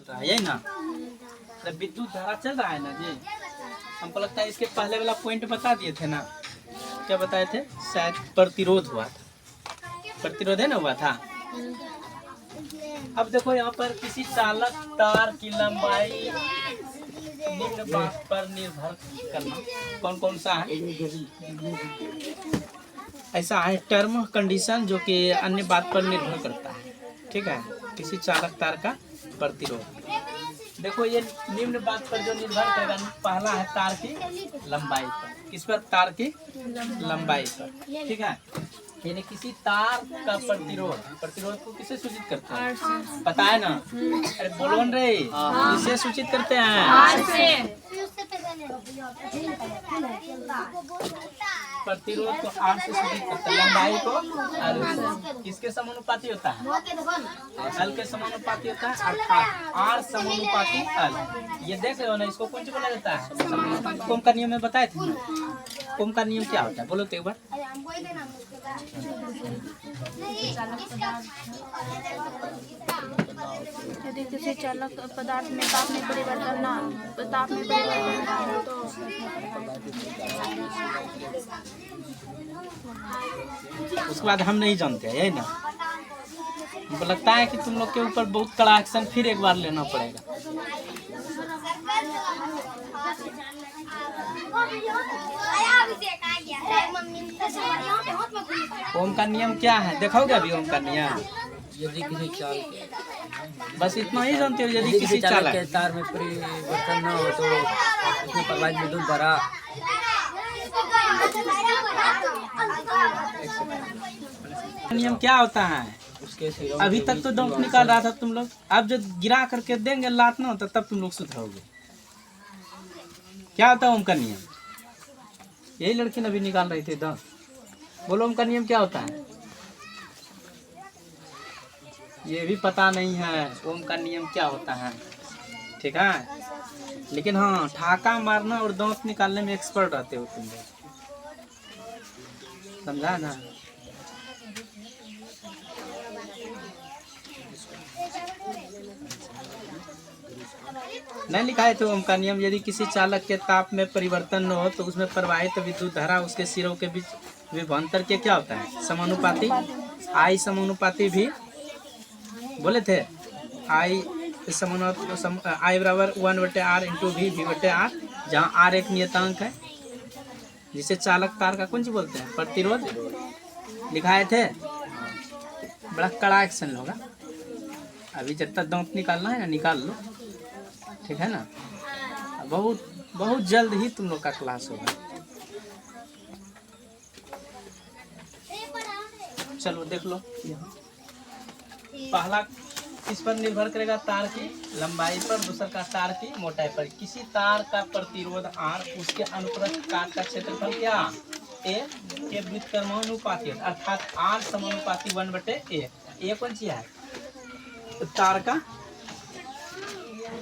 रहा है, यही ना? मतलब विद्युत धारा चल रहा है ना जी। हमको लगता है इसके पहले वाला पॉइंट बता दिए थे ना, क्या बताए थे? शायद प्रतिरोध हुआ था, प्रतिरोध है ना हुआ था। अब देखो यहाँ पर किसी चालक तार की लंबाई निम्न बात पर निर्भर करना, कौन कौन सा है? ऐसा है टर्म कंडीशन जो कि अन्य बात पर निर्भर करता है, ठीक है। किसी चालक तार का प्रतिरोध, देखो ये निम्न बात पर जो निर्भर करेगा, पहला है तार की लंबाई पर। किस पर? तार की लंबाई पर, ठीक है। यानी किसी तार का प्रतिरोध, प्रतिरोध को किसे सूचित करते हैं? पता है ना? अरे बोलो न रे, किसे सूचित करते हैं? प्रतिरोध को आर से सूचित करते हैं, लंबाई को एल। किसके समानुपाती होता है? एल के समानुपाती होता है, अर्थात आर समानुपाती एल। ये देख रहे हो ना, इसको कौन सा बोला जाता है? ओम का नियम में बताए थे। ओम का नियम क्या होता है बोलो तो एक बार। यदि किसी चालक पदार्थ में ताप में परिवर्तन ना हो तो उसके बाद हम नहीं जानते हैं, यही ना? हमको लगता है कि तुम लोग के ऊपर बहुत कड़ा एक्शन फिर एक बार लेना पड़ेगा। ओम का नियम क्या है देखोगे अभी? ओम का नियम यदि किसी चालक, बस इतना ही जानते हो। यदि किसी चालक के तार में परिवर्तन न हो तो उसमें प्रवाहित विद्युत धारा नियम क्या होता है? उसके सिरों अभी तक तो डॉट निकाल रहा था तुम लोग, अब जब गिरा करके देंगे लात ना होता तब तुम लोग सुधरोगे। क्या होता है ओम का नियम? यही लड़की ने अभी निकाल रही थी दांत। बोलो ओम का नियम क्या होता है? ये भी पता नहीं है ओम का नियम क्या होता है, ठीक है। लेकिन हाँ, ठाका मारना और दांत निकालने में एक्सपर्ट रहते हो तुम लोग, समझा ना? नहीं लिखा है तो ओम का नियम, यदि किसी चालक के ताप में परिवर्तन न हो तो उसमें प्रवाहित विद्युत धारा उसके सिरों के बीच विभवांतर के क्या होता है? समानुपाती। आई समानुपाती भी बोले थे, आई समानुपाती, आई बराबर 1/r इंटू v/r, जहाँ आर एक नियतांक है, जिसे चालक तार का कौन सी बोलते हैं? प्रतिरोध। लिखाए थे, बड़ा कड़ा एक्शन होगा। अभी जब तक दांत निकालना है ना, निकाल लो, ठीक है ना? बहुत बहुत जल्द ही तुम लोग का क्लास होगा। चलो देख लो, पहला किस पर निर्भर करेगा? तार की लंबाई पर। दूसरा का तार की मोटाई पर। किसी तार का प्रतिरोध आर, उसके अनुप्रस्थ काट का क्षेत्रफल क्या? ए के व्युत्क्रमानुपाती, अर्थात आर समानुपाती 1/a। ए कौन सी है? तार का,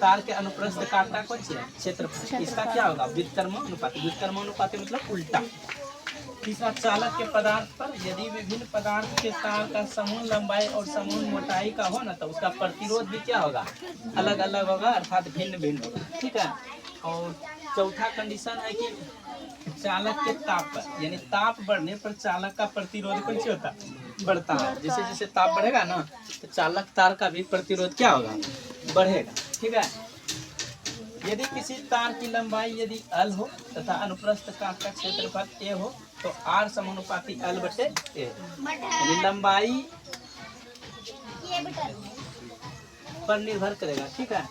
तार के अनुप्रस्थ काट का कौन सी है? क्षेत्रफल। इसका क्या होगा? व्युत्क्रमानुपाती। व्युत्क्रमानुपाती मतलब उल्टा। तीसरा, चालक के पदार्थ पर। यदि विभिन्न पदार्थ के तार का समान लंबाई और समान मोटाई का हो ना, तो उसका प्रतिरोध भी क्या होगा? अलग अलग होगा, अर्थात भिन्न भिन्न होगा, ठीक है। और चौथा कंडीशन है कि चालक के ताप पर, यानी ताप बढ़ने पर चालक का प्रतिरोध कौन सी होता है? बढ़ता है। जैसे जैसे ताप बढ़ेगा ना, तो चालक तार का भी प्रतिरोध क्या होगा? बढ़ेगा, ठीक है। यदि किसी तार की लंबाई यदि एल हो तथा अनुप्रस्थ काट का क्षेत्रफल ए हो तो आर समानुपाती L/A, यानी लंबाई पर निर्भर करेगा, ठीक है।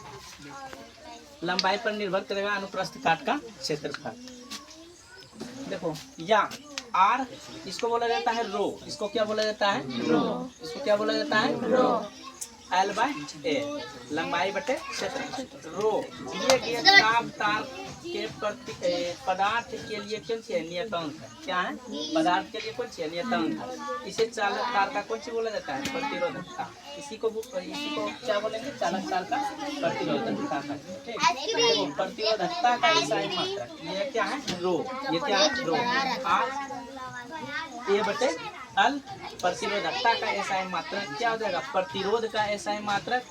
लंबाई पर निर्भर करेगा अनुप्रस्थ काट का क्षेत्रफल। देखो, या आर, इसको बोला जाता है रो। इसको क्या बोला जाता है? रो। इसको क्या बोला जाता है? रो। L/A, लंबाई बटे क्षेत्रफल। रो दिए गए ताप तार के पदार्थ के लिए कौन सी है? नियतांक है। क्या है? पदार्थ के लिए कौन सी है? नियतांक है। इसे चालक तार का कौन सी बोला जाता है? प्रतिरोधकता। इसी को क्या बोलेंगे? चालक तार का प्रतिरोधकता का, ठीक। देखो, प्रतिरोधकता का इकाई मात्रक ये क्या है? रो। ये क्या है? रो। आर A/A अल प्रतिरोधकता का एसआई मात्रक क्या हो जाएगा, प्रतिरोध का एसआई मात्रक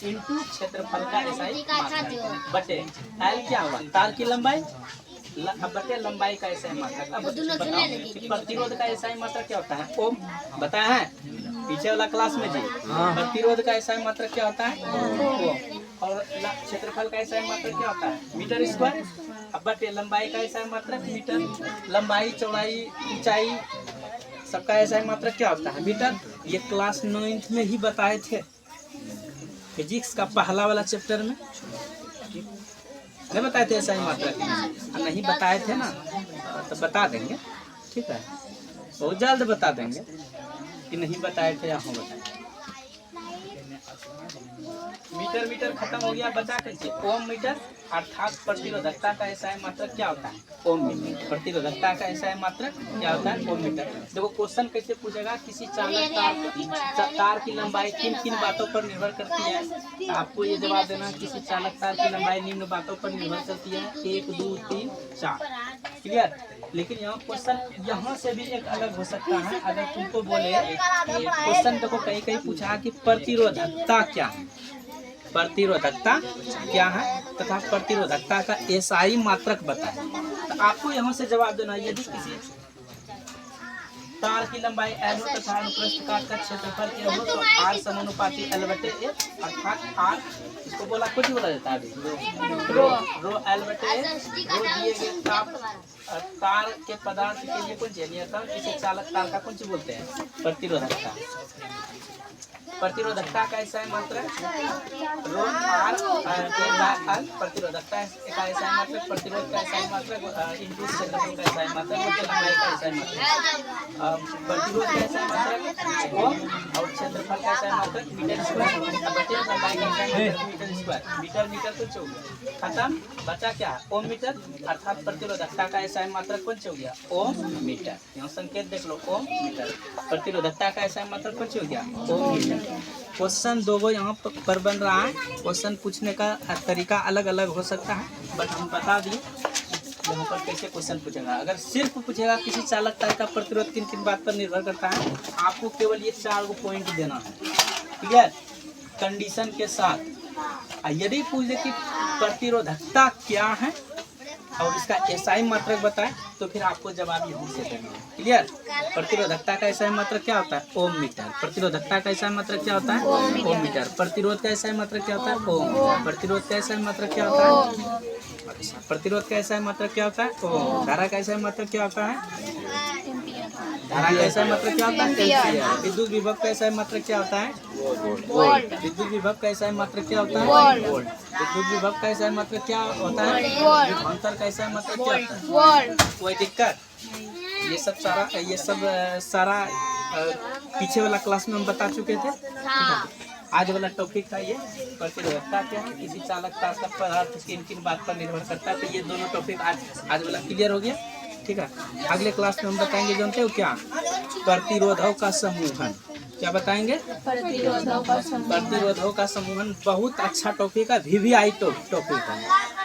इंटू क्षेत्रफल का एसआई मात्रक बटे एल क्या हुआ, तार की लंबाई बटे लंबाई का एसआई मात्रक। अब बताओ कि प्रतिरोध का एसआई मात्रक क्या होता है, ओम बताया है पीछे वाला क्लास में जी। प्रतिरोध का एसआई मात्रक क्या होता है, ओम। और क्षेत्रफल का एसआई मात्रक क्या होता है, मीटर स्क्वायर। अब बटे लंबाई का एसआई मात्रक मीटर, लंबाई चौड़ाई ऊंचाई सबका एसआई मात्रक क्या होता है, मीटर। ये क्लास 9th में ही बताए थे, फिजिक्स का पहला वाला चैप्टर में नहीं बताए थे एसआई मात्रक, नहीं बताए थे ना, तो बता देंगे, ठीक है, बहुत जल्द बता देंगे कि नहीं बताए थे, यहाँ बताए। मीटर मीटर खत्म हो गया, बचा कैसे, ओम मीटर, अर्थात प्रतिरोधकता का एसआई मात्रक क्या होता है, ओम मीटर। प्रतिरोधकता का एसआई मात्रक क्या होता है, ओम मीटर। देखो क्वेश्चन कैसे पूछेगा, किसी चालक तार की लंबाई किन किन बातों पर निर्भर करती है, आपको ये जवाब देना, किसी चालक तार की लंबाई निम्न बातों पर निर्भर करती है, 1 2 3 4, क्लियर। लेकिन यहाँ क्वेश्चन यहाँ से भी एक अलग हो सकता है, अगर तुमको बोले क्वेश्चन देखो कहीं कहीं पूछा कि प्रतिरोधकता क्या है, प्रतिरोधकता क्या है तथा प्रतिरोधकता का एसआई मात्रक बताएं, तो आपको यहाँ से जवाब देना, यदि किसी तार की लंबाई एल हो तथा अनुप्रस्थ काट का क्षेत्रफल ए हो तो आर समानुपाती एल बटे ए, अर्थात आर इसको बोला कुछ बोला जाता है अभी रो एल बटे ए, रो दिए गए ताप तार के पदार्थ के लिए कौन चाहिए था, इसे चालक तार का कौन सी बोलते हैं, प्रतिरोधकता। प्रतिरोधकता का एसआई मात्रक रो आर एल, प्रतिरोधकता का एसआई मात्रक, प्रतिरोध का एसआई मात्रक इंटू क्षेत्रफल का एसआई मात्रक बटे लंबाई का एसआई मात्रक। प्रतिरोध का एसआई मात्रक ओम और क्षेत्रफल का एसआई मात्रक मीटर स्क्वायर बटे लंबाई का एसआई मात्रक मीटर स्क्वायर। मीटर मीटर कुछ हो गया, खत्म, बचा क्या है, ओम मीटर, अर्थात प्रतिरोधकता का एसआई मात्रक कौन हो गया, ओम मीटर। यहाँ संकेत देख लो, ओम मीटर। प्रतिरोधकता का एसआई मात्रक कौन हो गया, ओम मीटर। क्वेश्चन दो गो यहाँ पर बन रहा है, क्वेश्चन पूछने का तरीका अलग अलग हो सकता है, बट हम बता दिए यहाँ पर कैसे क्वेश्चन पूछेगा। अगर सिर्फ पूछेगा किसी चालक तार का प्रतिरोध किन किन बात पर निर्भर करता है, आपको केवल ये 4 गो पॉइंट देना है, क्लियर, कंडीशन के साथ। यदि पूछे कि प्रतिरोधकता क्या है और इसका एसआई मात्रक बताए, तो फिर आपको जवाब यहीं से देना है, क्लियर। प्रतिरोधकता का एसआई मात्रक क्या होता है, ओम मीटर। प्रतिरोधकता का एसआई मात्रक क्या होता है, ओम मीटर। प्रतिरोध का एसआई मात्रक क्या होता है, ओम। प्रतिरोध का एसआई मात्रक क्या होता है, प्रतिरोध का एसआई मात्रक क्या होता है, ओम। धारा का एसआई मात्रक क्या होता है, धारा का एसआई मात्रक क्या होता है, एम्पीयर। विद्युत विभव का एसआई मात्रक क्या होता है, वोल्ट। विद्युत विभव का एसआई मात्रक क्या होता है, वोल्ट। विद्युत विभव का एसआई मात्रक क्या होता है, विभवांतर का एसआई मात्रक क्या होता है, वोल्ट। कोई दिक्कत, ये सब सारा पीछे वाला क्लास में हम बता चुके थे। आज वाला टॉपिक था ये प्रतिरोधकता क्या है, किसी चालक तार का पदार्थ किन किन बात पर निर्भर करता है। तो ये दोनों टॉपिक आज वाला क्लियर हो गया, ठीक है। अगले क्लास में हम बताएंगे, जानते हो क्या, प्रतिरोधों का समूहन। क्या बताएंगे, प्रतिरोधों का समूहन। बहुत अच्छा टॉपिक है, VVI टॉपिक है,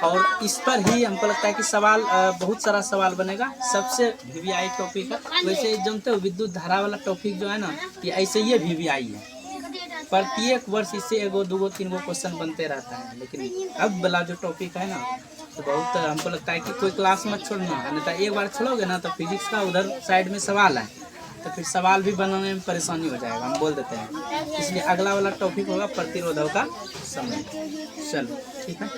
और इस पर ही हमको लगता है कि सवाल बहुत सारा सवाल बनेगा, सबसे VVI टॉपिक है। वैसे जानते हो विद्युत धारा वाला टॉपिक जो है ना, ये ऐसे ही VVI है, प्रत्येक वर्ष इससे 1 2 3 क्वेश्चन बनते रहता है। लेकिन अब वाला जो टॉपिक है ना, तो बहुत हमको लगता है कि कोई क्लास मत छोड़ना, नहीं तो एक बार छोड़ोगे ना तो फिजिक्स का उधर साइड में सवाल है, तो फिर सवाल भी बनाने में परेशानी हो जाएगा, हम बोल देते हैं। इसलिए अगला वाला टॉपिक होगा प्रतिरोधों का समूह। चलो ठीक है।